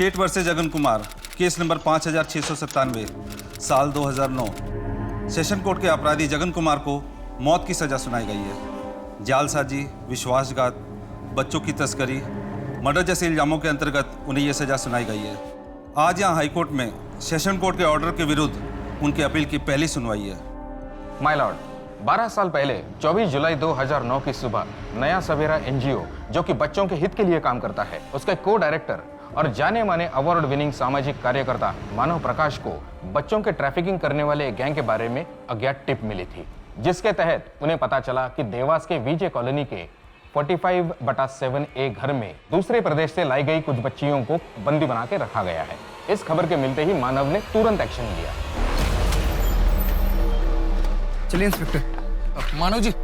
State versus Jagan Kumar, case number 5697, साल 2009। Session court के अपराधी जगन कुमार को मौत की सजा सुनाई गई है। जालसाजी, विश्वासघात, बच्चों की तस्करी, मर्डर जैसे इल्जामों के अंतर्गत उन्हें यह सजा सुनाई गई है। आज यहाँ हाईकोर्ट में सेशन कोर्ट के ऑर्डर के विरुद्ध उनकी अपील की पहली सुनवाई है। माय लॉर्ड, 12 साल पहले 24 जुलाई 2009 की सुबह नया सवेरा एनजीओ, जो कि बच्चों के हित के लिए काम करता है, उसके को डायरेक्टर और जाने माने अवार्ड विनिंग सामाजिक कार्यकर्ता मानव प्रकाश को बच्चों के ट्रैफिकिंग करने वाले एक गैंग के बारे में अज्ञात टिप मिली थी, जिसके तहत उन्हें पता चला कि देवास के विजय कॉलोनी के 45/7A घर में दूसरे प्रदेश से लाई गई कुछ बच्चियों को बंदी बना के रखा गया है। इस खबर के मिलते ही मानव ने तुरंत एक्शन लिया। चलिए इंस्पेक्टर। मानव जी,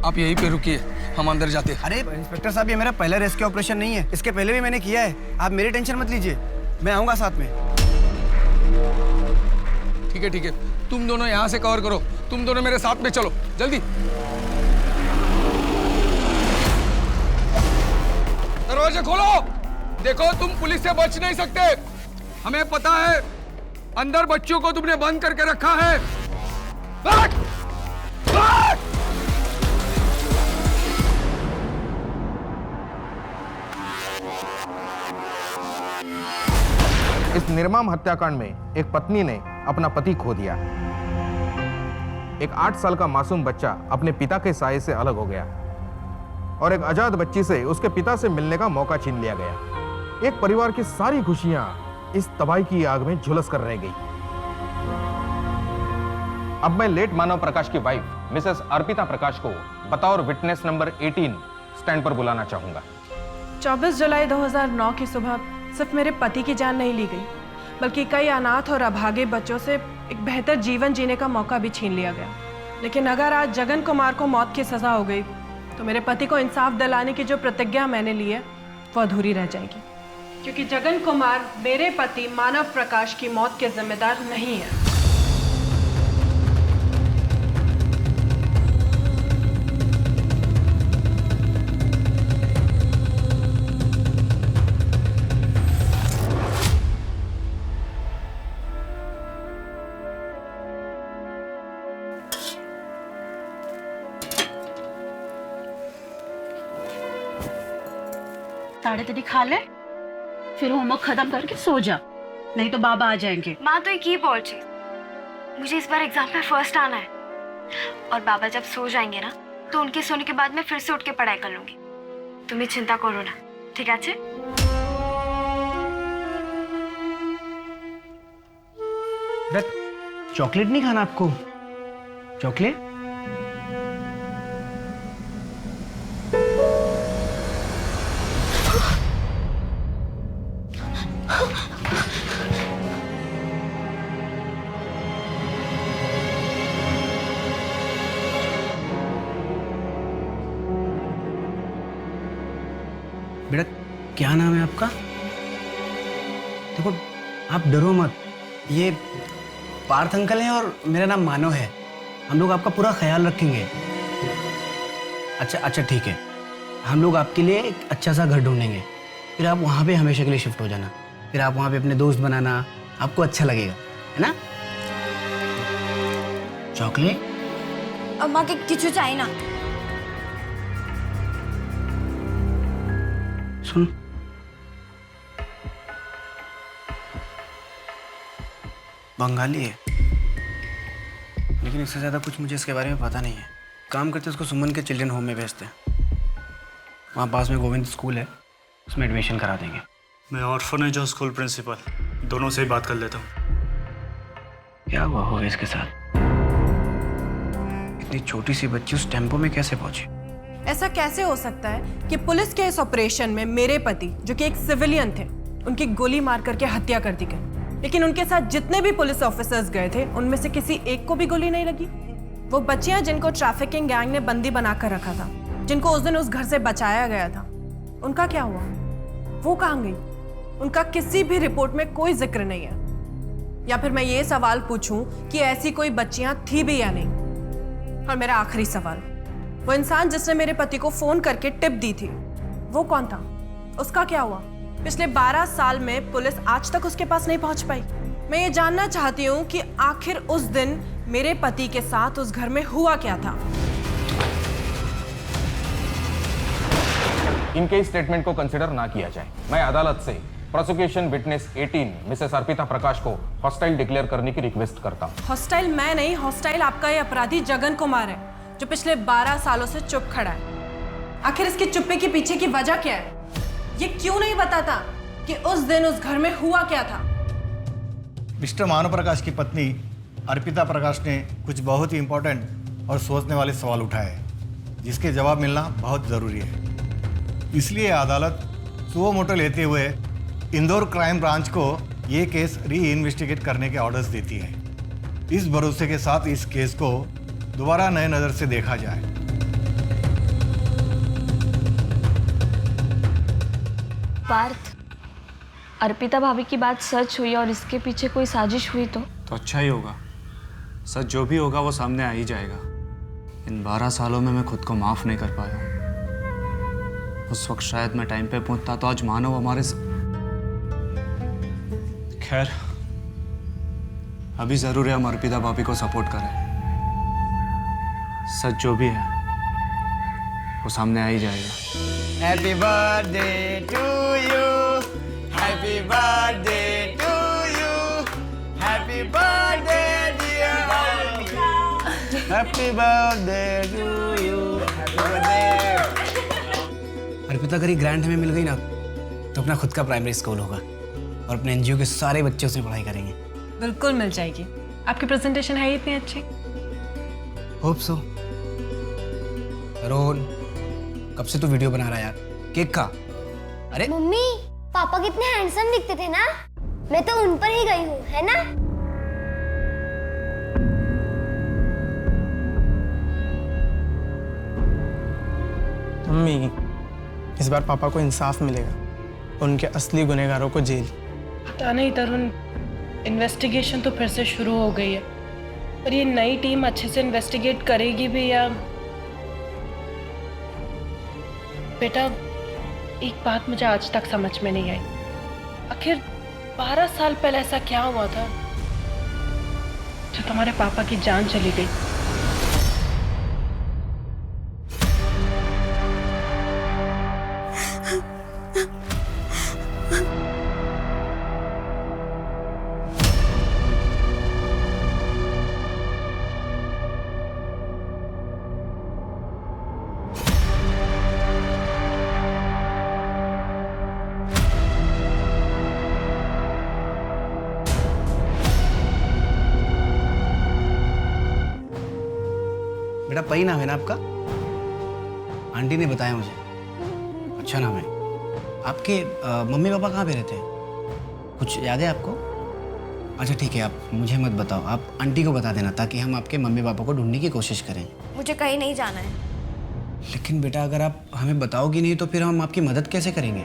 आप यहीं पे रुकिए, हम अंदर जाते हैं। अरे इंस्पेक्टर साहब, ये मेरा पहला रेस्क्यू ऑपरेशन नहीं है, इसके पहले भी मैंने किया है। आप मेरी टेंशन मत लीजिए, मैं आऊंगा साथ में। ठीक है, तुम दोनों यहाँ से कवर करो, तुम दोनों मेरे साथ में चलो, जल्दी। दरवाजे खोलो। देखो, तुम पुलिस से बच नहीं सकते, हमें पता है। अंदर बच्चों को तुमने बंद करके रखा है। भाग! भाग! इस निर्मम हत्याकांड में एक पत्नी ने अपना पति खो दिया। एक 8 साल का मासूम बच्चा अपने पिता के साये से अलग हो गया और एक आजाद बच्ची से उसके पिता से मिलने का मौका छीन लिया गया। एक परिवार की सारी खुशियां इस तबाही की आग में झुलस कर रह गई। अब मैं लेट मानव प्रकाश की वाइफ मिसेस अर्पिता प्रकाश को बतौर विटनेस नंबर 18 स्टैंड पर बुलाना चाहूंगा। 24 जुलाई 2009 की सुबह सिर्फ मेरे पति की जान नहीं ली गई, बल्कि कई अनाथ और अभागे बच्चों से एक बेहतर जीवन जीने का मौका भी छीन लिया गया। लेकिन अगर आज जगन कुमार को मौत की सजा हो गई तो मेरे पति को इंसाफ दिलाने की जो प्रतिज्ञा मैंने ली है वो अधूरी रह जाएगी, क्योंकि जगन कुमार मेरे पति मानव प्रकाश की मौत के जिम्मेदार नहीं है। साढ़े तरी खा ले, फिर होमवर्क खत्म करके सो जा, नहीं तो बाबा आ जाएंगे। माँ तो एक ही बोल चीज, मुझे इस बार एग्जाम में फर्स्ट आना है और बाबा जब सो जाएंगे ना तो उनके सोने के बाद मैं फिर से उठ के पढ़ाई कर लूंगी। तुम्हें चिंता करो ना, ठीक है? चॉकलेट नहीं खाना आपको? चॉकलेट? बेटा, क्या नाम है आपका? देखो, आप डरो मत, ये पार्थ अंकल हैं और मेरा नाम मानव है। हम लोग आपका पूरा ख्याल रखेंगे। अच्छा ठीक है, हम लोग आपके लिए एक अच्छा सा घर ढूंढेंगे, फिर आप वहाँ पे हमेशा के लिए शिफ्ट हो जाना। फिर आप वहाँ पे अपने दोस्त बनाना, आपको अच्छा लगेगा, है ना? चॉकलेट? अम्मा के किचू चाहिए ना। सुन, बंगाली है, लेकिन इससे ज्यादा कुछ मुझे इसके बारे में पता नहीं है। काम करते उसको सुमन के चिल्ड्रन होम में भेजते हैं। वहाँ पास में गोविंद स्कूल है, उसमें एडमिशन करा देंगे। मैं ऑर्फनेज और स्कूल प्रिंसिपल दोनों से ही बात कर लेता हूँ। क्या हुआ होगा इसके साथ? इतनी छोटी सी बच्ची उस टेम्पो में कैसे पहुंची? ऐसा कैसे हो सकता है कि पुलिस के इस ऑपरेशन में मेरे पति, जो कि एक सिविलियन थे, उनकी गोली मार करके हत्या कर दी गई, लेकिन उनके साथ जितने भी पुलिस ऑफिसर्स गए थे उनमें से किसी एक को भी गोली नहीं लगी। वो बच्चियां जिनको ट्रैफिकिंग गैंग ने बंदी बनाकर रखा था, जिनको उस दिन उस घर से बचाया गया था, उनका क्या हुआ? वो कहाँ गई? उनका किसी भी रिपोर्ट में कोई जिक्र नहीं है। या फिर मैं ये सवाल पूछूं कि ऐसी कोई बच्चियां थी भी या नहीं? और मेरा आखिरी सवाल, वो इंसान जिसने मेरे पति को फोन करके टिप दी थी, वो कौन था? उसका क्या हुआ? पिछले 12 साल में पुलिस आज तक उसके पास नहीं पहुंच पाई। मैं ये जानना चाहती हूँ कि आखिर उस दिन मेरे पति के साथ उस घर में हुआ क्या था। इनके इस स्टेटमेंट को कंसिडर ना किया जाए। मैं अदालत से प्रोसिक्यूशन विटनेस 18 मिसेस अर्पिता प्रकाश को हॉस्टाइल डिक्लेयर करने की रिक्वेस्ट करता हूँ। हॉस्टाइल मैं नहीं, हॉस्टाइल आपका ये अपराधी जगन कुमार है, जो पिछले 12 सालों से चुप खड़ा है। आखिर इसकी चुप्पे के पीछे की वजह क्या है? ये क्यों नहीं बताता कि उस दिन उस घर में हुआ क्या था? मिस्टर मानव प्रकाश की पत्नी अर्पिता प्रकाश ने कुछ बहुत ही इंपॉर्टेंट और सोचने वाले सवाल उठाए, जिसके जवाब मिलना बहुत ज़रूरी है। इसलिए अदालत सुओ मोटो लेते हुए इंदौर क्राइम ब्रांच को ये केस री इन्वेस्टिगेट करने के ऑर्डर्स देती है। इस भरोसे के साथ इस केस को दोबारा नए नज़र से देखा जाए। पार्थ, अर्पिता भाभी की बात सच हुई और इसके पीछे कोई साजिश हुई तो अच्छा ही होगा। सच जो भी होगा वो सामने आ ही जाएगा। इन 12 सालों में मैं खुद को माफ़ नहीं कर पाया हूँ। उस वक्त शायद मैं टाइम पे पहुंचता तो आज मानव हमारे खैर, अभी ज़रूर है हम अर्पिता भाभी को सपोर्ट करें। सच जो भी है वो सामने आ ही जाएगा। Happy birthday to you, happy birthday to you, happy birthday dear happy birthday to you, happy birthday. Arpita अगर ये ग्रांट हमें मिल गई ना तो अपना खुद का प्राइमरी स्कूल होगा और अपने एनजीओ के सारे बच्चे उसमें पढ़ाई करेंगे। बिल्कुल मिल जाएगी। आपकी प्रेजेंटेशन है ही इतनी अच्छी। Hope so. रोहन, कब से तू वीडियो बना रहा है यार? केक खा। अरे मम्मी, पापा कितने हैंडसम दिखते थे ना। मैं तो उन पर ही गई हूँ, है ना? मम्मी, इस बार पापा को इंसाफ मिलेगा। उनके असली गुनहगारों को जेल। पता नहीं तरुण, इन्वेस्टिगेशन तो फिर से शुरू हो गई है, पर ये नई टीम अच्छे से इन्वेस्टिगेट करेगी भी या? बेटा, एक बात मुझे आज तक समझ में नहीं आई। आखिर 12 साल पहले ऐसा क्या हुआ था जो तुम्हारे पापा की जान चली गई? बेटा पई नाम है ना आपका? आंटी ने बताया मुझे। अच्छा नाम है। आपके मम्मी पापा कहाँ पे रहते हैं? कुछ याद है आपको? अच्छा ठीक है, आप मुझे मत बताओ, आप आंटी को बता देना ताकि हम आपके मम्मी पापा को ढूंढने की कोशिश करें। मुझे कहीं नहीं जाना है। लेकिन बेटा अगर आप हमें बताओगी नहीं तो फिर हम आपकी मदद कैसे करेंगे?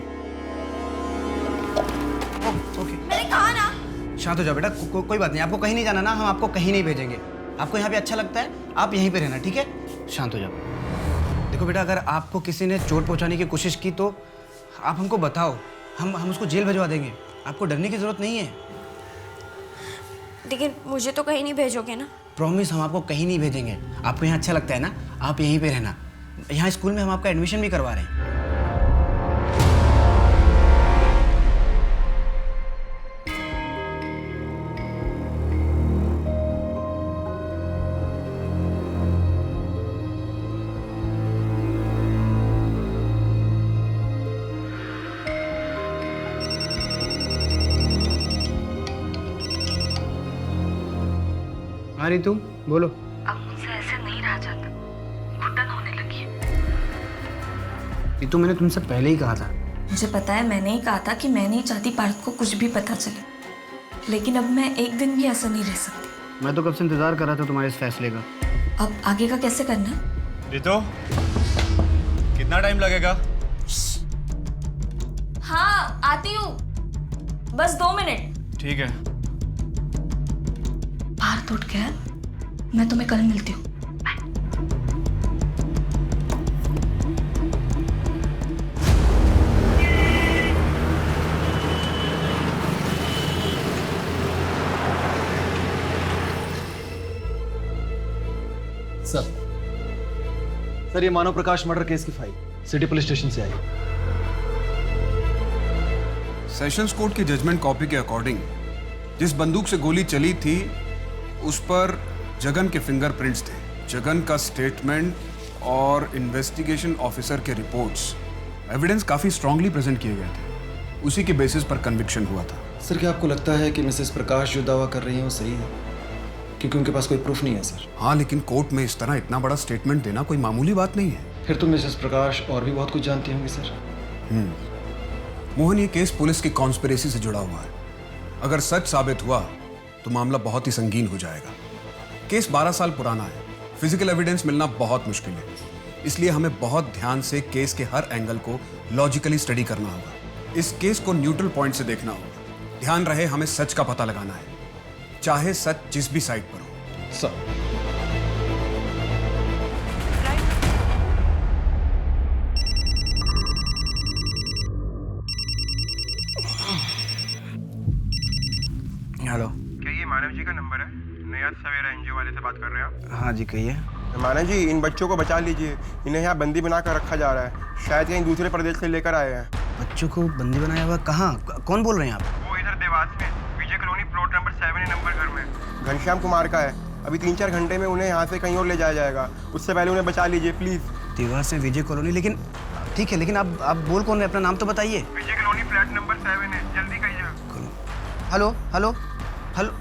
ओके, मैंने कहा ना। शांत हो जाओ बेटा, कोई बात नहीं, आपको कहीं नहीं जाना ना, हम आपको कहीं नहीं भेजेंगे। आपको यहाँ पे अच्छा लगता है, आप यहीं पे रहना, ठीक है? शांत हो जाओ। देखो बेटा, अगर आपको किसी ने चोट पहुँचाने की कोशिश की तो आप हमको बताओ, हम उसको जेल भिजवा देंगे। आपको डरने की जरूरत नहीं है। लेकिन मुझे तो कहीं नहीं भेजोगे ना? प्रॉमिस, हम आपको कहीं नहीं भेजेंगे। आपको यहाँ अच्छा लगता है ना, आप यहीं पे रहना। यहाँ स्कूल में हम आपका एडमिशन भी करवा रहे हैं। हाँ रितु, बोलो। अब मुझसे ऐसे नहीं रहा जाता, घुटन होने लगी है। रितु, मैंने तुमसे पहले ही कहा था। मुझे पता है, मैंने ही कहा था कि मैं नहीं चाहती पार्थ को कुछ भी पता चले, लेकिन अब मैं एक दिन भी ऐसा नहीं रह सकती। मैं तो कब से इंतजार कर रहा था तुम्हारे इस फैसले का। अब आगे का कैसे करना है? रितु, कितना टाइम लगेगा? हाँ आती हूँ, बस 2 मिनट। ठीक है। पार्थ उठ गया, मैं तुम्हें कल मिलती हूँ। सर ये मानव प्रकाश मर्डर केस की फाइल सिटी पुलिस स्टेशन से आई। सेशंस कोर्ट की जजमेंट कॉपी के अकॉर्डिंग जिस बंदूक से गोली चली थी उस पर जगन के फिंगरप्रिंट्स थे। जगन का स्टेटमेंट और इन्वेस्टिगेशन ऑफिसर के रिपोर्ट्स एविडेंस काफी स्ट्रांगली प्रेजेंट किए गए थे। उसी के बेसिस पर कन्विक्शन हुआ था। सर क्या आपको लगता है कि मिसेस प्रकाश जो दावा कर रही है वो सही है? क्योंकि उनके पास कोई प्रूफ नहीं है सर। हाँ, लेकिन कोर्ट में इस तरह इतना बड़ा स्टेटमेंट देना कोई मामूली बात नहीं है। फिर तो मिसेस प्रकाश और भी बहुत कुछ जानती होंगी सर। मोहन, ये केस पुलिस की कॉन्स्पिरेसी से जुड़ा हुआ है। अगर सच साबित हुआ तो मामला बहुत ही संगीन हो जाएगा। केस 12 साल पुराना है, फिजिकल एविडेंस मिलना बहुत मुश्किल है, इसलिए हमें बहुत ध्यान से केस के हर एंगल को लॉजिकली स्टडी करना होगा। इस केस को न्यूट्रल पॉइंट से देखना होगा। ध्यान रहे, हमें सच का पता लगाना है, चाहे सच जिस भी साइड पर हो। सर हेलो, क्या ये मानव जी का नंबर है? नया सवेरा एनजीओ वाले से बात कर रहे हैं आप? हाँ जी कहिए। मानव जी, इन बच्चों को बचा लीजिए, इन्हें यहाँ बंदी बनाकर रखा जा रहा है। शायद कहीं दूसरे प्रदेश से लेकर आए हैं। बच्चों को बंदी बनाया हुआ? कहाँ? कौन बोल रहे हैं आप? वो इधर देवास में विजय कॉलोनी प्लॉट नंबर 7 नंबर घर में घनश्याम कुमार का है। अभी 3-4 घंटे में उन्हें यहाँ से कहीं और ले जाया जाएगा। उससे पहले उन्हें बचा लीजिए प्लीज। देवास में विजय कॉलोनी? लेकिन ठीक है, लेकिन आप बोल कौन रहे? अपना नाम तो बताइए। विजय कॉलोनी फ्लैट नंबर 7 है, जल्दी कहिए। हेलो हेलो हेलो,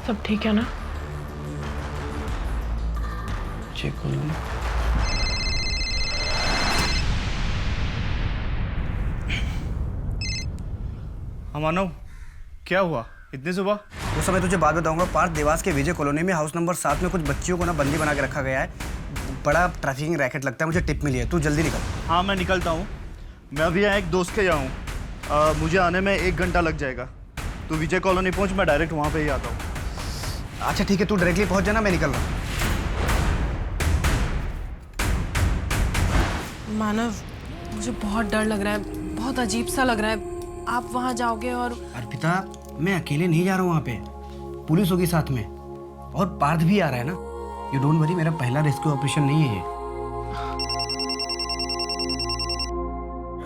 सब ठीक है ना? चेक कर लो। मानव, क्या हुआ इतनी सुबह? वो समय तुझे बात बताऊंगा। पार्थ देवास के विजय कॉलोनी में हाउस नंबर 7 में कुछ बच्चियों को ना बंदी बना के रखा गया है। बड़ा ट्रैफिकिंग रैकेट लगता है, मुझे टिप मिली है। तू जल्दी निकल। हाँ मैं निकलता हूँ। मैं अभी यहाँ एक दोस्त के यहाँ हूँ, मुझे आने में 1 घंटा लग जाएगा। तू विजय कॉलोनी पहुँच, मैं डायरेक्ट वहाँ पे ही आता हूँ। अच्छा ठीक है, तू डायरेक्टली पहुँच जाना, मैं निकल रहा हूँ। मानव, मुझे बहुत डर लग रहा है, बहुत अजीब सा लग रहा है। आप वहाँ जाओगे और... अर्पिता, मैं अकेले नहीं जा रहा हूँ वहाँ पे, पुलिस होगी साथ में, और पार्थ भी आ रहा है ना। यू डोंट वरी, मेरा पहला रेस्क्यू ऑपरेशन नहीं है ये।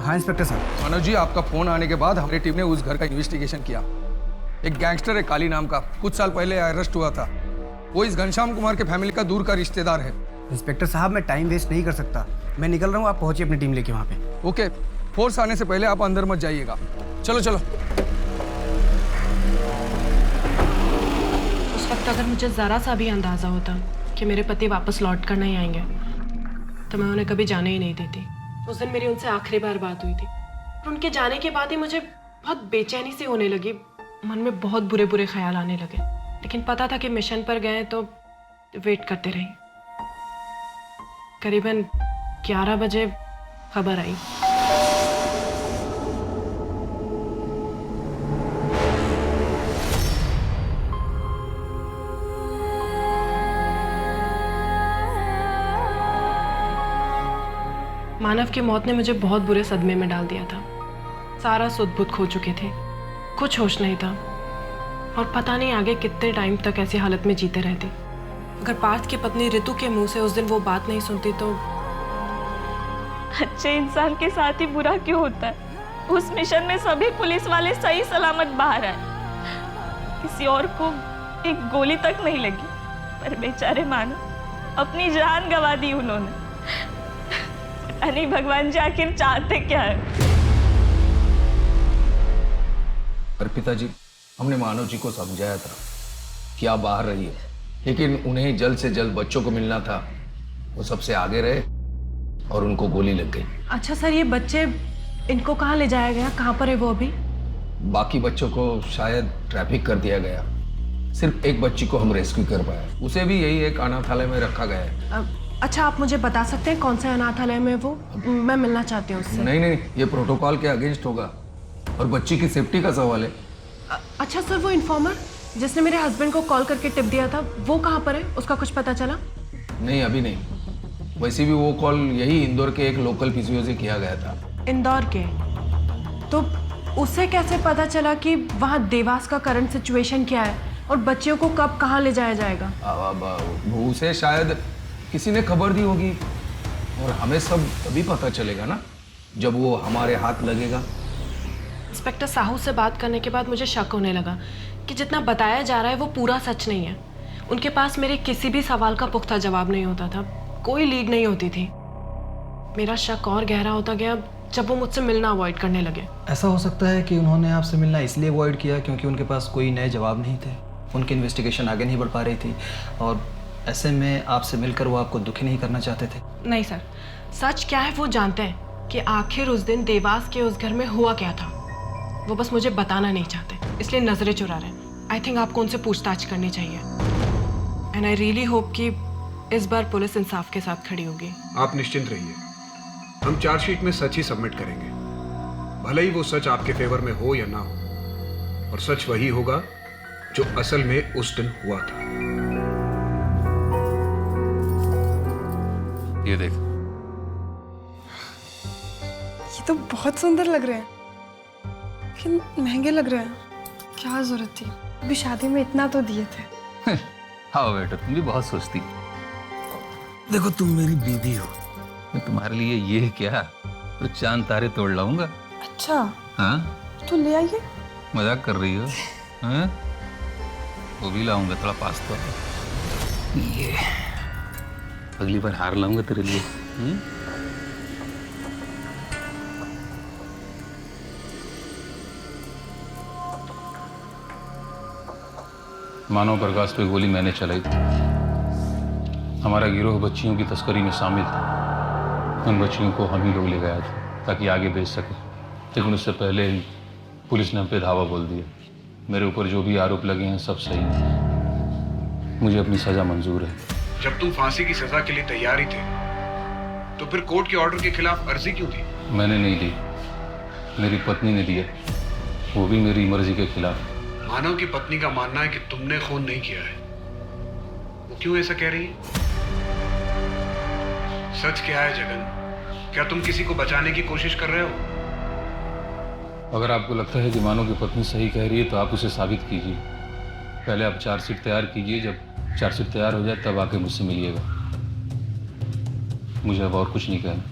हाँ इंस्पेक्टर साहब। मानव जी, आपका फोन आने के बाद हमारी टीम ने उस घर का इन्वेस्टिगेशन किया। एक गैंगस्टर है काली नाम का, कुछ साल पहले अरेस्ट हुआ था। वो इस घनश्याम कुमार के फैमिली का दूर का रिश्तेदार है। इंस्पेक्टर साहब, मैं टाइम वेस्ट नहीं कर सकता, मैं निकल रहा हूँ। आप पहुंचिए अपनी टीम लेके वहाँ पे। ओके, फोर्स आने से पहले आप अंदर मत जाइएगा। चलो चलो। उस वक्त अगर मुझे ज़रा सा भी अंदाज़ा होता कि मेरे पति वापस लौट कर नहीं आएंगे तो मैं उन्हें कभी जाने ही नहीं देती। उस दिन मेरी उनसे आखिरी बार बात हुई थी और उनके जाने के बाद ही मुझे बहुत बेचैनी सी होने लगी। मन में बहुत बुरे बुरे ख्याल आने लगे, लेकिन पता था कि मिशन पर गए तो वेट करते रही। करीबन 11 बजे खबर आई। मानव की मौत ने मुझे बहुत बुरे सदमे में डाल दिया था। सारा सुध-बुध खो चुके थे, कुछ होश नहीं था और पता नहीं आगे कितने टाइम तक ऐसी हालत में जीते रहते। अगर पार्थ की पत्नी ऋतु के मुंह से उस दिन वो बात नहीं सुनती तो... अच्छे इंसान के साथ ही बुरा क्यों होता है? उस मिशन में सभी पुलिस वाले सही सलामत बाहर आए, किसी और को एक गोली तक नहीं लगी, पर बेचारे मानव अपनी जान गंवा दी उन्होंने। पता नहीं भगवान जी आखिर चाहते क्या है। अर्पिता जी, हमने मानव जी को समझाया था कि आप बाहर रहिए, लेकिन उन्हें जल्द से जल्द बच्चों को मिलना था। वो सबसे आगे रहे और उनको गोली लग गई। अच्छा सर, ये बच्चे, इनको कहाँ ले जाया गया? कहाँ पर है वो अभी? बाकी बच्चों को शायद ट्रैफिक कर दिया गया। सिर्फ एक बच्ची को हम रेस्क्यू कर पाए, उसे भी यही एक अनाथालय में रखा गया है। अच्छा, आप मुझे बता सकते हैं कौन से अनाथालय में वो? मैं मिलना चाहती हूँ उससे। नहीं नहीं, ये प्रोटोकॉल के अगेंस्ट होगा और बच्ची की सेफ्टी का सवाल है। अच्छा सर, वो इन्फॉर्मर जिसने मेरे हस्बैंड को कॉल करके टिप दिया था, वो कहाँ पर है? उसका कुछ पता चला? नहीं, अभी नहीं। वैसे भी वो कॉल यही इंदौर के एक लोकल पीसीओ से किया गया था। इंदौर के? तो उसे कैसे पता चला कि वहाँ देवास का करंट सिचुएशन क्या है? और बच्चियों को कब कहाँ ले जाया जाएगा? वो उसे शायद किसी ने खबर दी होगी और हमें सब तभी पता चलेगा ना जब वो हमारे हाथ लगेगा। इंस्पेक्टर साहू से बात करने के बाद मुझे शक होने लगा कि जितना बताया जा रहा है वो पूरा सच नहीं है। उनके पास मेरे किसी भी सवाल का पुख्ता जवाब नहीं होता था, कोई लीड नहीं होती थी। मेरा शक और गहरा होता गया जब वो मुझसे मिलना अवॉइड करने लगे। ऐसा हो सकता है कि उन्होंने आपसे मिलना इसलिए अवॉइड किया क्योंकि उनके पास कोई नए जवाब नहीं थे, उनकी इन्वेस्टिगेशन आगे नहीं बढ़ पा रही थी और ऐसे में आपसे मिलकर वो आपको दुखी नहीं करना चाहते थे। नहीं सर, सच क्या है वो जानते हैं कि आखिर उस दिन देवास के उस घर में हुआ क्या था। वो बस मुझे बताना नहीं चाहते, इसलिए नजरें चुरा रहे हैं। आई थिंक आपको उनसे पूछताछ करनी चाहिए एंड आई रियली होप कि इस बार पुलिस इंसाफ के साथ खड़ी होगी। आप निश्चिंत रहिए, हम चार्जशीट में सच ही सबमिट करेंगे, भले ही वो सच आपके फेवर में हो या ना हो। और सच वही होगा जो असल में उस दिन हुआ था। ये देख, ये तो बहुत सुंदर लग रहे हैं, लेकिन महंगे लग रहे हैं। क्या जरूरत थी, अभी शादी में इतना तो दिए थे। हाँ बेटा, तुम भी बहुत सोचती। देखो तुम मेरी बीवी हो, मैं तुम्हारे लिए ये क्या तो चांद तारे तोड़ लाऊंगा। अच्छा हाँ, तो ले आइए। मजाक कर रही हो? हाँ, वो भी लाऊंगा, थोड़ा पास तो ये अगली बार हार लाऊंगा तेरे लिए। मानव प्रकाश पे गोली मैंने चलाई थी। हमारा गिरोह बच्चियों की तस्करी में शामिल था। उन बच्चियों को हम ही लोग ले गया था ताकि आगे बेच सके, लेकिन उससे पहले ही पुलिस ने हम पे धावा बोल दिया। मेरे ऊपर जो भी आरोप लगे हैं सब सही है, मुझे अपनी सजा मंजूर है। जब तुम फांसी की सजा के लिए तैयार ही थे तो फिर कोर्ट के ऑर्डर के खिलाफ अर्जी क्यों दी? मैंने नहीं दी, मेरी पत्नी ने दिया, वो भी मेरी मर्जी के खिलाफ। मानव की पत्नी का मानना है कि तुमने खून नहीं किया है। वो क्यों ऐसा कह रही है? सच क्या है जगन? क्या तुम किसी को बचाने की कोशिश कर रहे हो? अगर आपको लगता है कि मानव की पत्नी सही कह रही है तो आप उसे साबित कीजिए। पहले आप चार्जशीट तैयार कीजिए, जब चार्जशीट तैयार हो जाए तब आके मुझसे मिलिएगा। मुझे अब और कुछ नहीं कहना।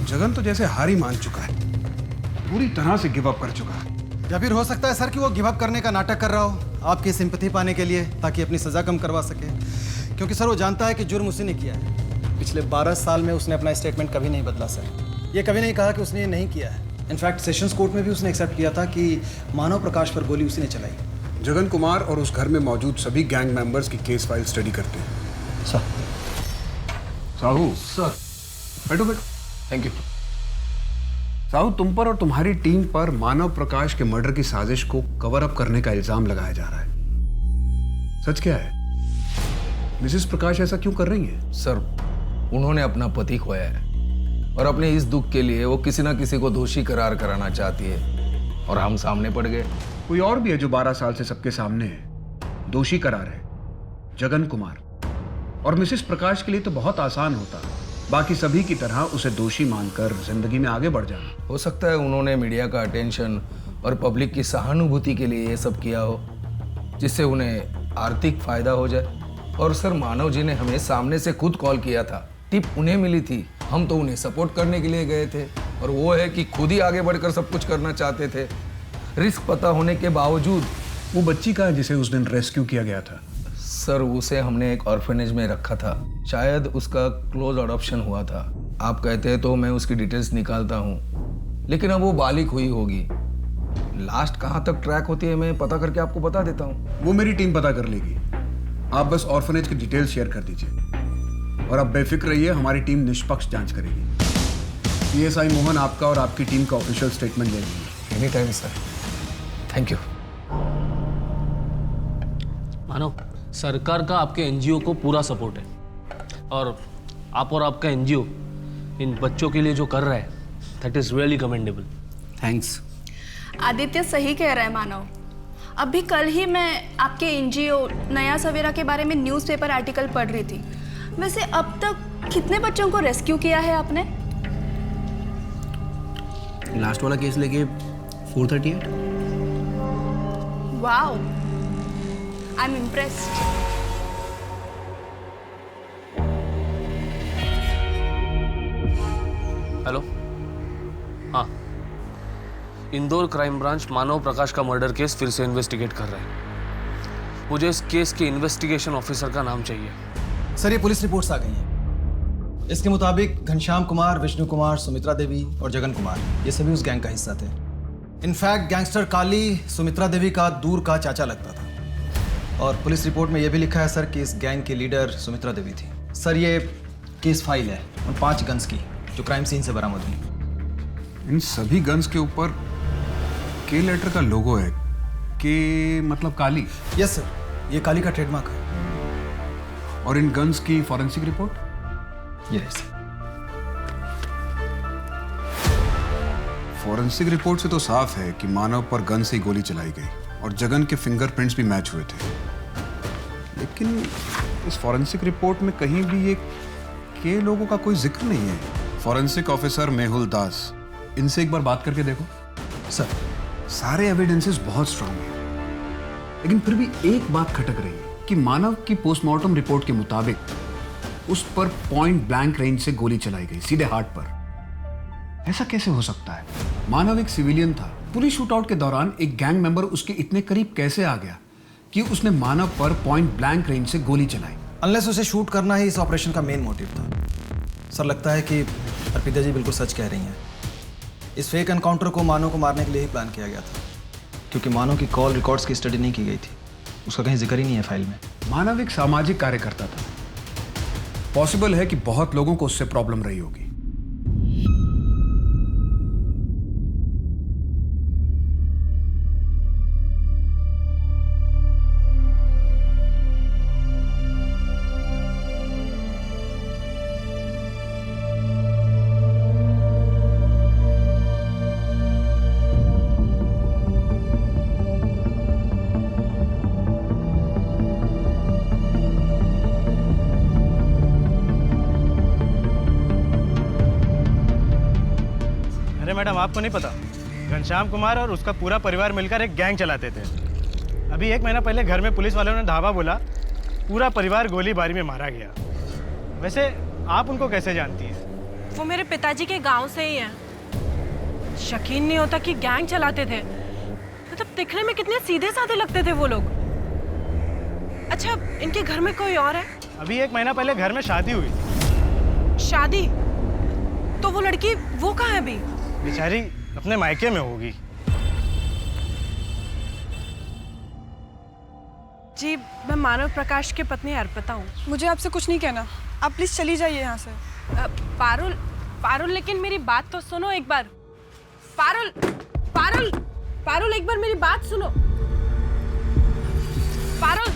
जगन तो जैसे हार ही मान चुका है, पूरी तरह से गिव अप कर चुका है। या फिर हो सकता है सर कि वो गिव अप करने का नाटक कर रहा हो आपकी सिंपैथी पाने के लिए, ताकि अपनी सजा कम करवा सके। क्योंकि सर वो जानता है कि जुर्म उसी ने किया है। पिछले 12 साल में उसने अपना स्टेटमेंट कभी नहीं बदला सर। ये कभी नहीं कहा कि उसने ये नहीं किया है। इनफैक्ट सेशंस कोर्ट में भी उसने एक्सेप्ट किया था कि मानव प्रकाश पर गोली उसी ने चलाई। जगन कुमार और उस घर में मौजूद सभी गैंग मेंबर्स की केस फाइल स्टडी करते हैं। सर। साहू सर। बैठो बैठो। Thank you. साहू, तुम पर और तुम्हारी टीम पर मानव प्रकाश के मर्डर की साजिश को कवर अप करने का इल्जाम लगाया जा रहा है। सच क्या है? मिसेस प्रकाश ऐसा क्यों कर रही है? सर, उन्होंने अपना पति खोया है और अपने इस दुख के लिए वो किसी ना किसी को दोषी करार कराना चाहती है और हम सामने पड़ गए। कोई और भी है जो 12 साल से सबके सामने है, दोषी करार है, जगन कुमार। और मिसेस प्रकाश के लिए तो बहुत आसान होता, बाकी सभी की तरह उसे दोषी मानकर जिंदगी में आगे बढ़ जाना। हो सकता है उन्होंने मीडिया का अटेंशन और पब्लिक की सहानुभूति के लिए ये सब किया हो, जिससे उन्हें आर्थिक फायदा हो जाए। और सर, मानव जी ने हमें सामने से खुद कॉल किया था, टिप उन्हें मिली थी, हम तो उन्हें सपोर्ट करने के लिए गए थे। और वो है कि खुद ही आगे बढ़कर सब कुछ करना चाहते थे, रिस्क पता होने के बावजूद। वो बच्ची का जिसे उस दिन रेस्क्यू किया गया था? सर, उसे हमने एक ऑर्फनेज में रखा था, शायद उसका क्लोज अडॉप्शन हुआ था। आप कहते हैं तो मैं उसकी डिटेल्स निकालता हूँ, लेकिन अब वो बालिग हुई होगी। लास्ट कहाँ तक ट्रैक होती है मैं पता करके आपको बता देता हूँ। वो मेरी टीम पता कर लेगी, आप बस ऑर्फनेज की डिटेल्स शेयर कर दीजिए। और अब बेफिक्र रहिए, हमारी टीम निष्पक्ष जांच करेगी। पीएसआई मोहन आपका और आपकी टीम का ऑफिशियल स्टेटमेंट ले लेंगे। Any time sir. Thank you. मानो, सरकार का आपके एनजीओ को पूरा सपोर्ट है और आप और आपका एनजीओ इन बच्चों के लिए जो कर रहा है, that is really commendable. Thanks. Aditya सही कह रहा है मानव, अभी कल ही मैं आपके एनजीओ नया सवेरा के बारे में न्यूज़पेपर आर्टिकल पढ़ रही थी। वैसे अब तक कितने बच्चों को रेस्क्यू किया है आपने? लास्ट वाला केस लेके 438। Wow, I am impressed. Hello, हाँ, इंदौर क्राइम ब्रांच मानव प्रकाश का मर्डर केस फिर से इन्वेस्टिगेट कर रहे हैं। मुझे इस केस के इन्वेस्टिगेशन ऑफिसर का नाम चाहिए। सर, ये पुलिस रिपोर्ट्स आ गई हैं। इसके मुताबिक घनश्याम कुमार, विष्णु कुमार, सुमित्रा देवी और जगन कुमार ये सभी उस गैंग का हिस्सा थे। इनफैक्ट गैंगस्टर काली सुमित्रा देवी का दूर का चाचा लगता था। और पुलिस रिपोर्ट में यह भी लिखा है सर कि इस गैंग की लीडर सुमित्रा देवी थी। सर, ये केस फाइल है उन 5 गन्स की जो क्राइम सीन से बरामद हुई। इन सभी गन्स के ऊपर के लेटर का लोगो है। के मतलब काली? यस सर, ये काली का ट्रेडमार्क है। और इन गन्स की forensic report? Yes. Forensic report से तो साफ है कि मानव पर गन से ही गोली चलाई गई और जगन के फिंगरप्रिंट्स भी मैच हुए थे। लेकिन इस फॉरेंसिक रिपोर्ट में कहीं भी ये के लोगों का कोई जिक्र नहीं है। फॉरेंसिक ऑफिसर मेहुल दास, इनसे एक बार बात करके देखो। सर, सारे एविडेंसेस बहुत स्ट्रांग हैं, लेकिन फिर भी एक बात खटक रही है कि मानव की पोस्टमार्टम रिपोर्ट के मुताबिक उस पर पॉइंट ब्लैंक रेंज से गोली चलाई गई, सीधे हार्ट पर। ऐसा कैसे हो सकता है? मानव एक सिविलियन था। पुलिस शूटआउट के दौरान एक गैंग मेंबर उसके इतने करीब कैसे आ गया कि उसने मानव पर पॉइंट ब्लैंक रेंज से गोली चलाई? अनलेस उसे शूट करना ही इस ऑपरेशन का मेन मोटिव था। सर, लगता है कि अर्पिता जी बिल्कुल सच कह रही हैं। इस फेक एनकाउंटर को मानव को मारने के लिए ही प्लान किया गया था, क्योंकि मानव की कॉल रिकॉर्ड्स की स्टडी नहीं की गई थी। उसका कहीं जिक्र ही नहीं है फाइल में। मानव एक सामाजिक कार्यकर्ता था। पॉसिबल है कि बहुत लोगों को उससे प्रॉब्लम रही होगी। अरे मैडम, आपको नहीं पता, घनश्याम कुमार और उसका पूरा परिवार मिलकर एक गैंग चलाते थे। अभी 1 महीना पहले घर में पुलिस वालों ने धावा बोला, पूरा परिवार गोलीबारी में मारा गया। वैसे आप उनको कैसे जानती हैं? वो मेरे पिताजी के गांव से ही हैं। यकीन नहीं होता कि गैंग चलाते थे। मतलब दिखने में कितने सीधे साधे लगते थे वो लोग। अच्छा, इनके घर में कोई और है? अभी 1 महीना पहले घर में शादी हुई। शादी? तो वो लड़की वो कहाँ है अभी? बेचारी अपने मायके में होगी। जी, मैं मानव प्रकाश की पत्नी अर्पिता हूँ। मुझे आपसे कुछ नहीं कहना, आप प्लीज चली जाइए यहाँ से। पारुल, पारुल, लेकिन मेरी बात तो सुनो एक बार। पारुल, पारुल, पारुल, एक बार मेरी बात सुनो। पारुल,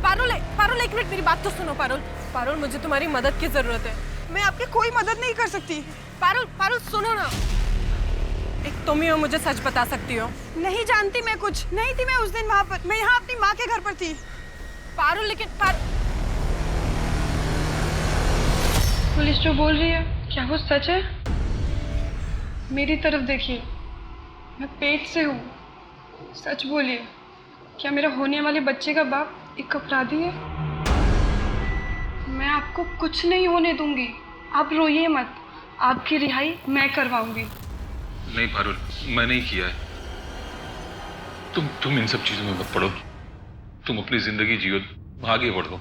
पारुल, पारुल, एक मिनट मेरी बात तो सुनो। पारुल, पारुल, मुझे तुम्हारी मदद की जरूरत है। मैं आपकी कोई मदद नहीं कर सकती। पारुल, पारुल, सुनो ना। एक तुम ही हो, मुझे सच बता सकती हो। नहीं जानती मैं कुछ, नहीं थी मैं उस दिन वहाँ पर। मैं यहाँ अपनी माँ के घर पर थी। पारुल, लेकिन पुलिस जो बोल रही है, क्या वो सच है? मेरी तरफ देखिए, मैं पेट से हूँ। सच बोलिए, क्या मेरा होने वाले बच्चे का बाप एक अपराधी है? मैं आपको कुछ नहीं होने दूंगी। आप रोइए मत, आपकी रिहाई मैं करवाऊंगी। नहीं पारुल, मैं नहीं किया है। तुम इन सब चीजों में मत पड़ो। तुम अपनी जिंदगी जियो, आगे बढ़ो।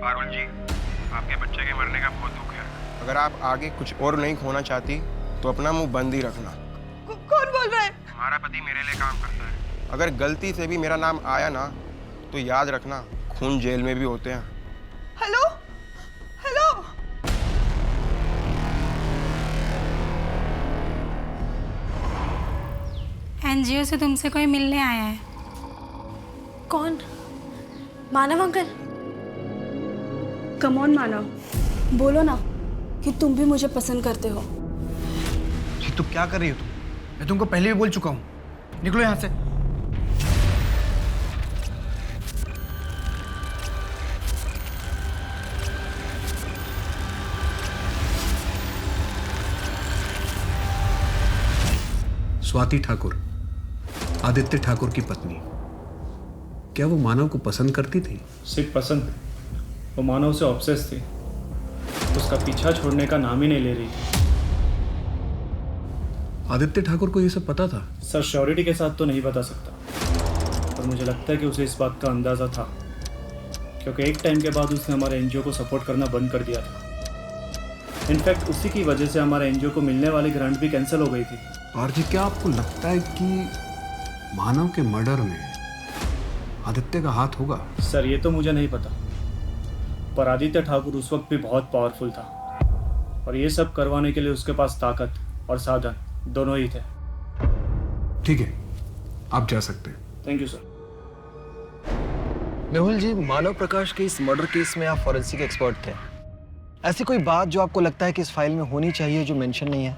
पारुल जी, आपके बच्चे के मरने का बहुत दुख है। अगर आप आगे कुछ और नहीं खोना चाहती तो अपना मुंह बंद ही रखना। कौन बोल रहा है? तुम्हारा पति मेरे लिए काम करता है। अगर गलती से भी मेरा नाम आया ना तो याद रखना, खून जेल में भी होते हैं। Hello, hello. एनजीओ से तुमसे कोई मिलने आया है। कौन? मानव अंकल? कम ऑन मानव, बोलो ना कि तुम भी मुझे पसंद करते हो। ये तुम क्या कर रही हो तुम? मैं तुमको पहले भी बोल चुका हूँ, निकलो यहाँ से। स्वाति ठाकुर, आदित्य ठाकुर की पत्नी, क्या वो मानव को पसंद करती थी? सिर्फ पसंद, वो मानव से ऑब्सेस थी। उसका पीछा छोड़ने का नाम ही नहीं ले रही थी। आदित्य ठाकुर को ये सब पता था? सर, श्योरिटी के साथ तो नहीं बता सकता, पर मुझे लगता है कि उसे इस बात का अंदाज़ा था, क्योंकि एक टाइम के बाद उसने हमारे एनजीओ को सपोर्ट करना बंद कर दिया था। इनफैक्ट उसी की वजह से हमारे एनजीओ को मिलने वाली ग्रांट भी कैंसिल हो गई थी। आरजी, क्या आपको लगता है कि मानव के मर्डर में आदित्य का हाथ होगा? सर, ये तो मुझे नहीं पता, पर आदित्य ठाकुर उस वक्त भी बहुत पावरफुल था, और ये सब करवाने के लिए उसके पास ताकत और साधन दोनों ही थे। ठीक है, आप जा सकते हैं। Thank you sir. Mehul ji, Manav Prakash के इस मर्डर केस में आप फॉरेंसिक एक्सपर्ट थे। ऐसी कोई बात जो आपको लगता है कि इस फाइल में होनी चाहिए जो मेंशन नहीं है?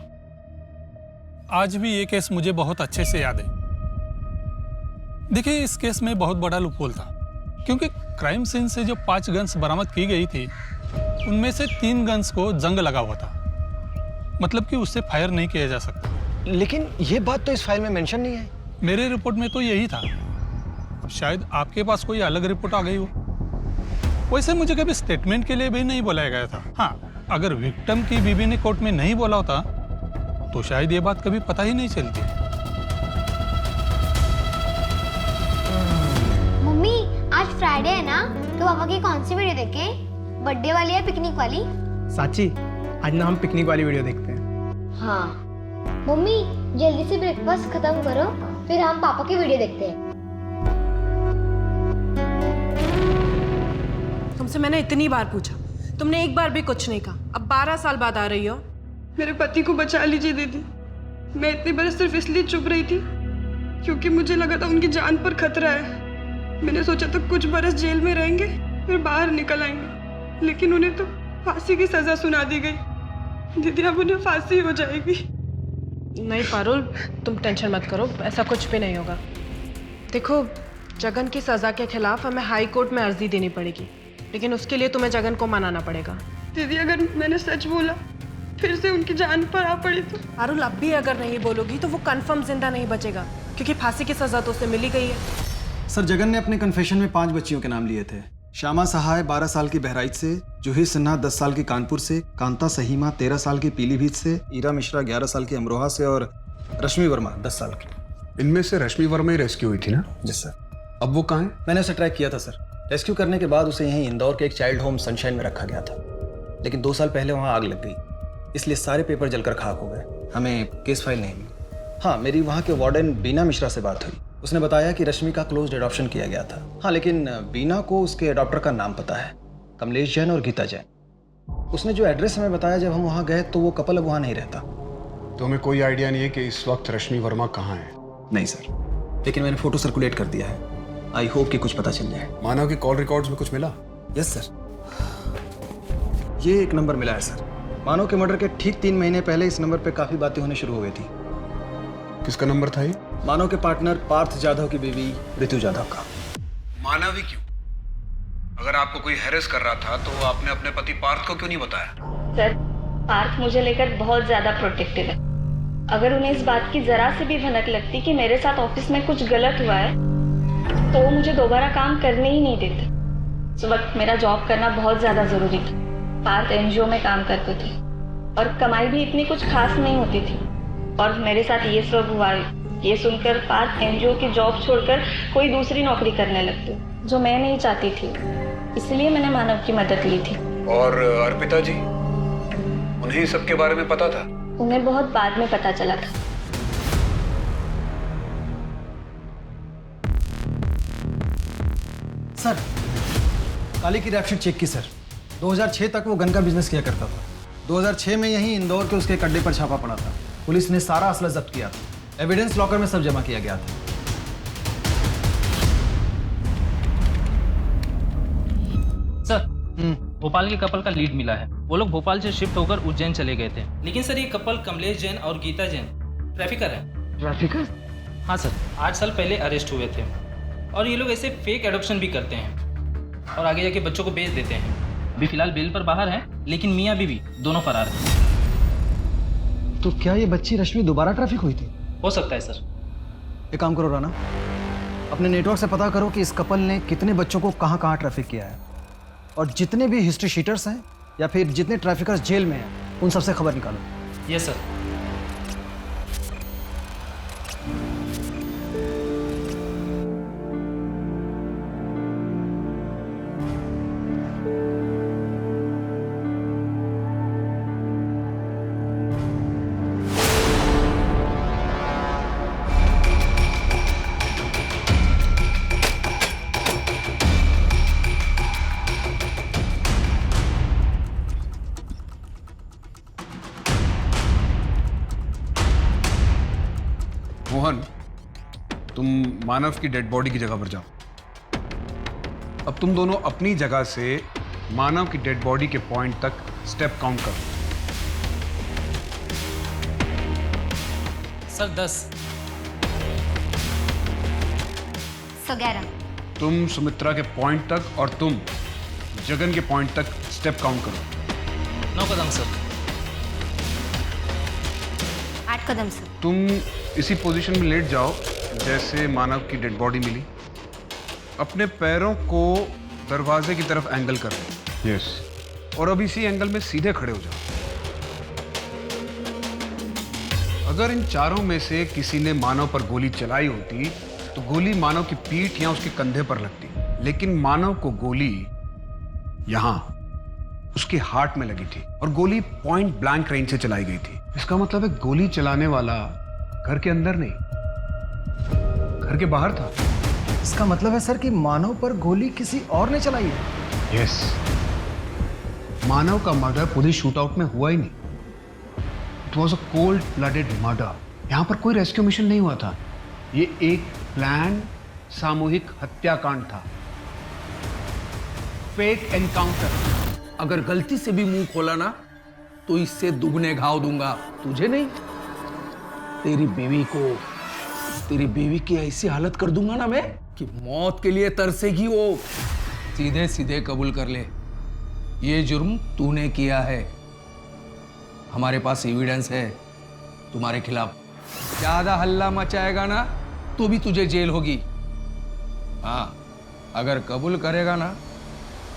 आज भी ये केस मुझे बहुत अच्छे से याद है। देखिए, इस केस में बहुत बड़ा लूपहोल था, क्योंकि क्राइम सीन से जो 5 गन्स बरामद की गई थी, उनमें से 3 गन्स को जंग लगा हुआ था, मतलब कि उससे फायर नहीं किया जा सकता। लेकिन ये बात तो इस फाइल में मेंशन नहीं है। मेरे रिपोर्ट में तो यही था। अब शायद आपके पास कोई अलग रिपोर्ट आ गई हो। वैसे मुझे कभी स्टेटमेंट के लिए भी नहीं बुलाया गया था। हाँ, अगर विक्टिम की बीवी ने कोर्ट में नहीं बोला होता तो शायद ये बात कभी पता ही नहीं चलती। मम्मी, आज फ्राइडे है ना, तो पापा की कौन सी वीडियो देखे? बर्थडे वाली या पिकनिक वाली? साची, आज ना हम पिकनिक वाली वीडियो देखते हैं। हाँ। मम्मी, जल्दी से ब्रेकफास्ट खत्म करो, फिर हम पापा की वीडियो देखते हैं। तुमसे मैंने इतनी बार पूछा, तुमने एक बार भी कुछ नहीं कहा। अब 12 साल बाद आ रही हो। मेरे पति को बचा लीजिए दीदी। मैं इतने बरस सिर्फ इसलिए चुप रही थी क्योंकि मुझे लगा था उनकी जान पर खतरा है। मैंने सोचा था कुछ बरस जेल में रहेंगे, फिर बाहर निकल आएंगे, लेकिन उन्हें तो फांसी की सजा सुना दी गई। दीदी, अब उन्हें फांसी हो जाएगी। नहीं पारुल, तुम टेंशन मत करो, ऐसा कुछ भी नहीं होगा। देखो, जगन की सजा के खिलाफ हमें हाई कोर्ट में अर्जी देनी पड़ेगी, लेकिन उसके लिए तुम्हें जगन को मनाना पड़ेगा। दीदी, अगर मैंने सच बोला फिर से उनकी जान पर आ पड़ी तो? पारुल, अब भी अगर नहीं बोलोगी तो वो कंफर्म जिंदा नहीं बचेगा, क्योंकि फांसी की सजा तो उसे मिली गई है। सर, जगन ने अपने कन्फेशन में 5 बच्चियों के नाम लिए थे। श्यामा सहाय 12 साल की बहराइच से, जूही सिन्हा 10 साल की कानपुर से, कांता सहीमा 13 साल की पीलीभीत से, ईरा मिश्रा 11 साल की अमरोहा से और रश्मि वर्मा 10 साल की। इनमें से रश्मि वर्मा ही रेस्क्यू हुई थी ना? जी सर। अब वो कहाँ है? मैंने उसे ट्रैक किया था सर। रेस्क्यू करने के बाद उसे यहीं इंदौर के एक चाइल्ड होम सनशाइन में रखा गया था, लेकिन 2 साल पहले वहाँ आग लग गई, इसलिए सारे पेपर जलकर खाक हो गए। हमें केस फाइल नहीं मिली। हाँ, मेरी वहाँ के वार्डन बीना मिश्रा से बात हुई। उसने बताया कि रश्मि का क्लोज्ड एडॉप्शन किया गया था। हाँ, लेकिन बीना को उसके एडॉप्टर का नाम पता है, कमलेश जैन और गीता जैन। उसने जो एड्रेस हमें बताया जब हम वहाँ गए, तो वो कपल अब वहाँ नहीं रहता। तो हमें कोई आइडिया नहीं है कि इस वक्त रश्मि वर्मा कहाँ है? नहीं सर, लेकिन मैंने फोटो सर्कुलेट कर दिया है। आई होप कि कुछ पता चल जाए। मानव के कॉल रिकॉर्ड्स में कुछ मिला? यस सर, ये एक नंबर मिला है सर। मानव के मर्डर के ठीक 3 महीने पहले इस नंबर पे काफी बातें होने शुरू हो गई थी। किसका नंबर था ये? मानव के पार्टनर पार्थ जाधव की बीवी ऋतु जाधव का। मानव ही क्यों? अगर आपको कोई हैरेस कर रहा था तो आपने अपने पति पार्थ को क्यों नहीं बताया? सर, पार्थ मुझे लेकर बहुत ज्यादा प्रोटेक्टिव है। अगर उन्हें इस बात की जरा से भी भनक लगती कि मेरे साथ ऑफिस में कुछ गलत हुआ है, तो वो मुझे दोबारा काम करने ही नहीं देते। उस वक्त मेरा जॉब करना बहुत ज्यादा जरूरी था। पार्थ एनजीओ में काम करते थे और कमाई भी इतनी कुछ खास नहीं होती थी, और मेरे साथ ये सब हुआ। ये सुनकर पार्थ एनजीओ की जॉब छोड़कर कोई दूसरी नौकरी करने लगते, जो मैं नहीं चाहती थी। इसलिए मैंने मानव की मदद ली थी। और अर्पिता जी, उन्हें सबके बारे में पता था? उन्हें बहुत बाद में पता चला था। सर, काली की रैपशीट चेक की सर। 2006 तक वो गन का बिजनेस किया करता था। 2006 में यहीं इंदौर के उसके एक अड्डे पर छापा पड़ा था। पुलिस ने सारा असला जब्त किया था। एविडेंस लॉकर में सब जमा किया गया था। भोपाल के कपल का लीड मिला है। वो लोग भोपाल से शिफ्ट होकर उज्जैन चले गए थे, लेकिन सर ये कपल कमलेश जैन और गीता जैन ट्रैफिकर है। ट्रैफिकर? हाँ सर, 8 साल पहले अरेस्ट हुए थे और ये लोग ऐसे फेक एडॉप्शन भी करते हैं और आगे जाके बच्चों को बेच देते हैं। अभी फिलहाल बेल पर बाहर है, लेकिन मियाँ बीवी दोनों फरार हैं। तो क्या ये बच्ची रश्मि दोबारा ट्रैफिक हुई थी? हो सकता है सर। एक काम करो राना, अपने नेटवर्क से पता करो कि इस कपल ने कितने बच्चों को कहाँ कहाँ ट्रैफिक किया है, और जितने भी हिस्ट्री शीटर्स हैं या फिर जितने ट्रैफिकर्स जेल में हैं उन सबसे खबर निकालो। Yes sir. मोहन, तुम मानव की डेड बॉडी की जगह पर जाओ। अब तुम दोनों अपनी जगह से मानव की डेड बॉडी के पॉइंट तक स्टेप काउंट करो। सर 10। 11। तुम सुमित्रा के पॉइंट तक और तुम जगन के पॉइंट तक स्टेप काउंट करो। 9 कदम सर। 8 कदम सर। तुम इसी पोजीशन में लेट जाओ जैसे मानव की डेड बॉडी मिली। अपने पैरों को दरवाजे की तरफ एंगल कर लो। यस। और अब इसी एंगल में सीधे खड़े हो जाओ। अगर इन चारों में से किसी ने मानव पर गोली चलाई होती तो गोली मानव की पीठ या उसके कंधे पर लगती, लेकिन मानव को गोली यहां उसके हार्ट में लगी थी और गोली पॉइंट ब्लैंक रेंज से चलाई गई थी। इसका मतलब है गोली चलाने वाला घर के अंदर नहीं, घर के बाहर था। इसका मतलब है सर कि मानव पर गोली किसी और ने चलाई है। यस। मानव का मर्डर पुलिस शूटआउट में हुआ ही नहीं। It was a cold blooded murder. यहां पर कोई रेस्क्यू मिशन नहीं हुआ था। ये एक प्लान सामूहिक हत्याकांड था, फेक एनकाउंटर। अगर गलती से भी मुंह खोला ना तो इससे दुगने घाव दूंगा, तुझे नहीं, तेरी बीवी की ऐसी हालत कर दूंगा ना मैं कि मौत के लिए तरसेगी वो। सीधे सीधे कबूल कर ले, ये जुर्म तूने किया है। हमारे पास एविडेंस है तुम्हारे खिलाफ। ज्यादा हल्ला मचाएगा ना तो भी तुझे जेल होगी। हाँ, अगर कबूल करेगा ना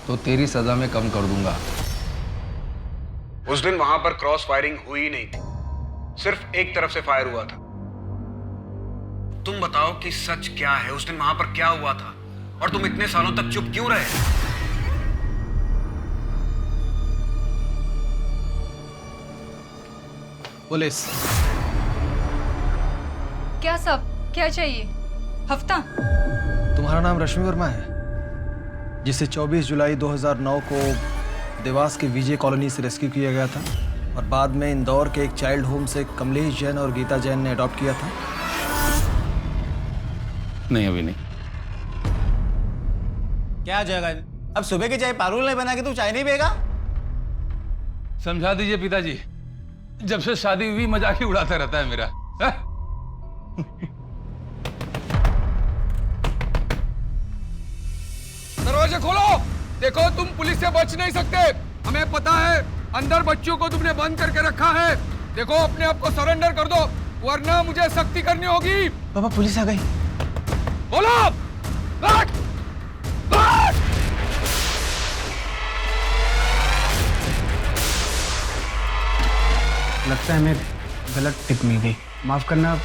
तो तेरी सजा में कम कर दूंगा। उस दिन वहां पर क्रॉस फायरिंग हुई नहीं थी, सिर्फ एक तरफ से फायर हुआ था। तुम बताओ कि सच क्या है, उस दिन वहां पर क्या हुआ था और तुम इतने सालों तक चुप क्यों रहे? पुलिस। क्या सब, क्या चाहिए? हफ्ता? तुम्हारा नाम रश्मि वर्मा है, जिसे 24 जुलाई 2009 को देवास के विजय कॉलोनी से रेस्क्यू किया गया था और बाद में इंदौर के एक चाइल्ड होम से कमलेश जैन और गीता जैन ने अडॉप्ट किया था। नहीं, अभी नहीं। क्या हो जाएगा? अब सुबह की चाय पारुल नहीं बना के तू चाय नहीं पिएगा? समझा दीजिए पिताजी, जब से शादी हुई मजाक ही उड़ाता रहता है मेरा। दरवाजे खोलो। देखो, तुम पुलिस से बच नहीं सकते। हमें पता है अंदर बच्चों को तुमने बंद करके रखा है। देखो, अपने आप को सरेंडर कर दो, वरना मुझे सख्ती करनी होगी। पापा, पुलिस आ गई। बोलो। बैठ! बैठ! लगता है हमें गलत टिप मिल गई। माफ करना,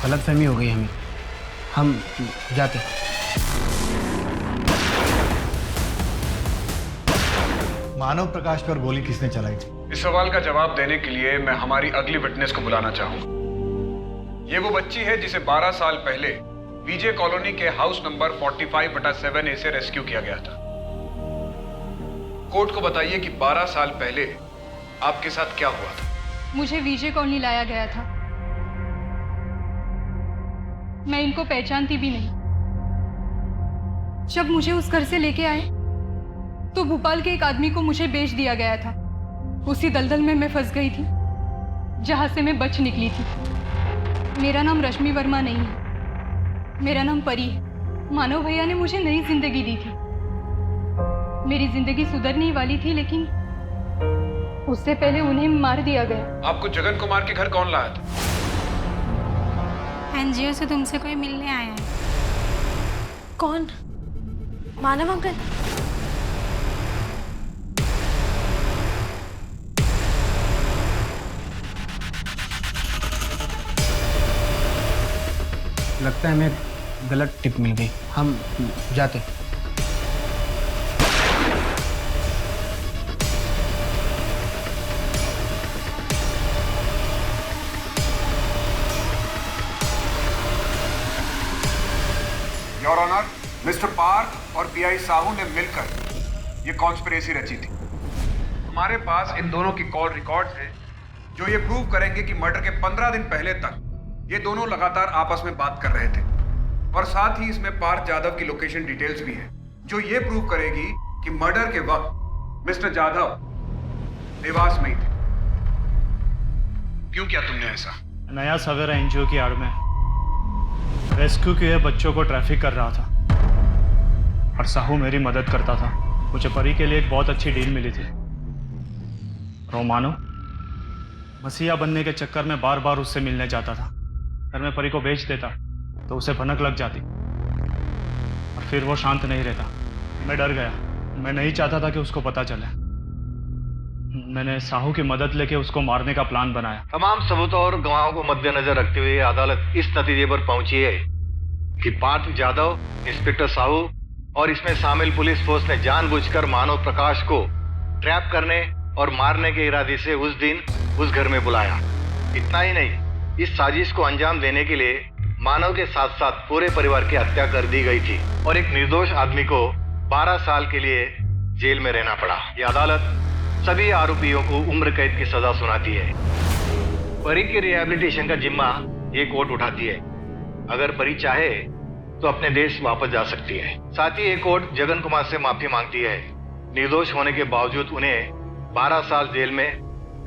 गलतफहमी हो गई हमें। हम जाते। मानव प्रकाश पर गोली किसने चलाई थी? इस सवाल का जवाब देने के लिए मैं हमारी अगली विटनेस को बुलाना चाहूंगा। ये वो बच्ची है जिसे 12 साल पहले विजय कॉलोनी के हाउस नंबर 45/7A से रेस्क्यू किया गया था। कोर्ट को बताइए कि 12 साल पहले आपके साथ क्या हुआ था? मुझे विजय कॉलोनी लाया गया था। मैं इनको पहचानती भी नहीं। जब मुझे उस घर से लेके आए तो भोपाल के एक आदमी को मुझे बेच दिया गया था। उसी दलदल में मैं फंस गई थी जहां से मैं बच निकली थी। मेरा नाम रश्मि वर्मा नहीं है, मेरा नाम परी है। मानव भैया ने मुझे नई जिंदगी दी थी। मेरी जिंदगी सुधरने वाली थी, लेकिन उससे पहले उन्हें मार दिया गया। आपको जगन कुमार के घर कौन लाया था? एनजीओ से तुमसे कोई मिलने आया है। कौन? मानव अंकल? लगता है हमें गलत टिप मिल गई, हम जाते। योर ऑनर, मिस्टर पार्थ और पीआई साहू ने मिलकर ये कॉन्स्पिरेसी रची थी। हमारे पास इन दोनों की कॉल रिकॉर्ड्स हैं जो ये प्रूव करेंगे कि मर्डर के 15 दिन पहले तक ये दोनों लगातार आपस में बात कर रहे थे। और साथ ही इसमें पार्थ जाधव की लोकेशन डिटेल्स भी है जो ये प्रूव करेगी कि मर्डर के वक्त मिस्टर जाधव निवास में ही थे। क्यों किया तुमने ऐसा? नया सवेरा एनजीओ की आड़ में रेस्क्यू किए बच्चों को ट्रैफिक कर रहा था और साहू मेरी मदद करता था। मुझे परी के लिए एक बहुत अच्छी डील मिली थी। रोमानो मसीहा बनने के चक्कर में बार बार उससे मिलने जाता था। अगर मैं परी को बेच देता तो उसे भनक लग जाती और फिर वो शांत नहीं रहता। मैं डर गया, मैं नहीं चाहता था कि उसको पता चले। मैंने साहू की मदद लेके उसको मारने का प्लान बनाया। तमाम सबूतों और गवाहों को मद्देनजर रखते हुए अदालत इस नतीजे पर पहुंची है कि पार्थ जाधव, इंस्पेक्टर साहू और इसमें शामिल पुलिस फोर्स ने जानबूझकर मानव प्रकाश को ट्रैप करने और मारने के इरादे से उस दिन उस घर में बुलाया। इतना ही नहीं, इस साजिश को अंजाम देने के लिए मानव के साथ साथ पूरे परिवार की हत्या कर दी गई थी और एक निर्दोष आदमी को 12 साल के लिए जेल में रहना पड़ा। यह अदालत सभी आरोपियों को उम्र कैद की सजा सुनाती है। परी के रिहैबिलिटेशन का जिम्मा ये कोर्ट उठाती है। अगर परी चाहे तो अपने देश वापस जा सकती है। साथ ही ये कोर्ट जगन कुमार से माफी मांगती है। निर्दोष होने के बावजूद उन्हें 12 साल जेल में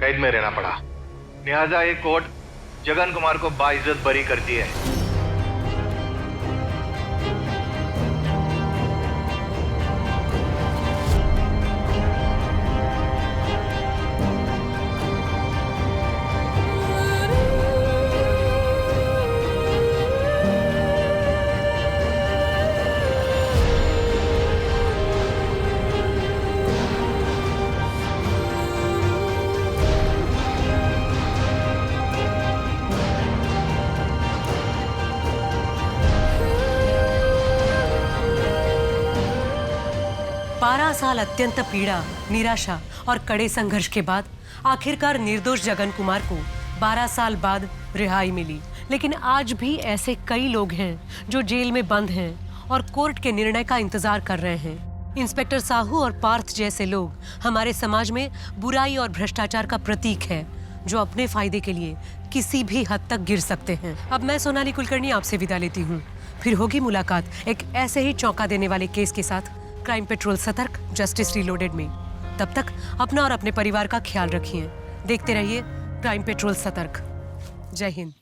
कैद में रहना पड़ा। लिहाजा ये कोर्ट जगन कुमार को बाइज्जत बरी करती है। साल अत्यंत पीड़ा, निराशा और कड़े संघर्ष के बाद आखिरकार निर्दोष जगन कुमार को 12 साल बाद रिहाई मिली। लेकिन आज भी ऐसे कई लोग हैं जो जेल में बंद हैं और कोर्ट के निर्णय का इंतजार कर रहे हैं। इंस्पेक्टर साहू और पार्थ जैसे लोग हमारे समाज में बुराई और भ्रष्टाचार का प्रतीक है जो अपने फायदे के लिए किसी भी हद तक गिर सकते हैं। अब मैं सोनाली कुलकर्णी आपसे विदा लेती हूँ। फिर होगी मुलाकात एक ऐसे ही चौंका देने वाले केस के साथ क्राइम पेट्रोल सतर्क, जस्टिस रिलोडेड में। तब तक अपना और अपने परिवार का ख्याल रखिए। देखते रहिए क्राइम पेट्रोल सतर्क। जय हिंद।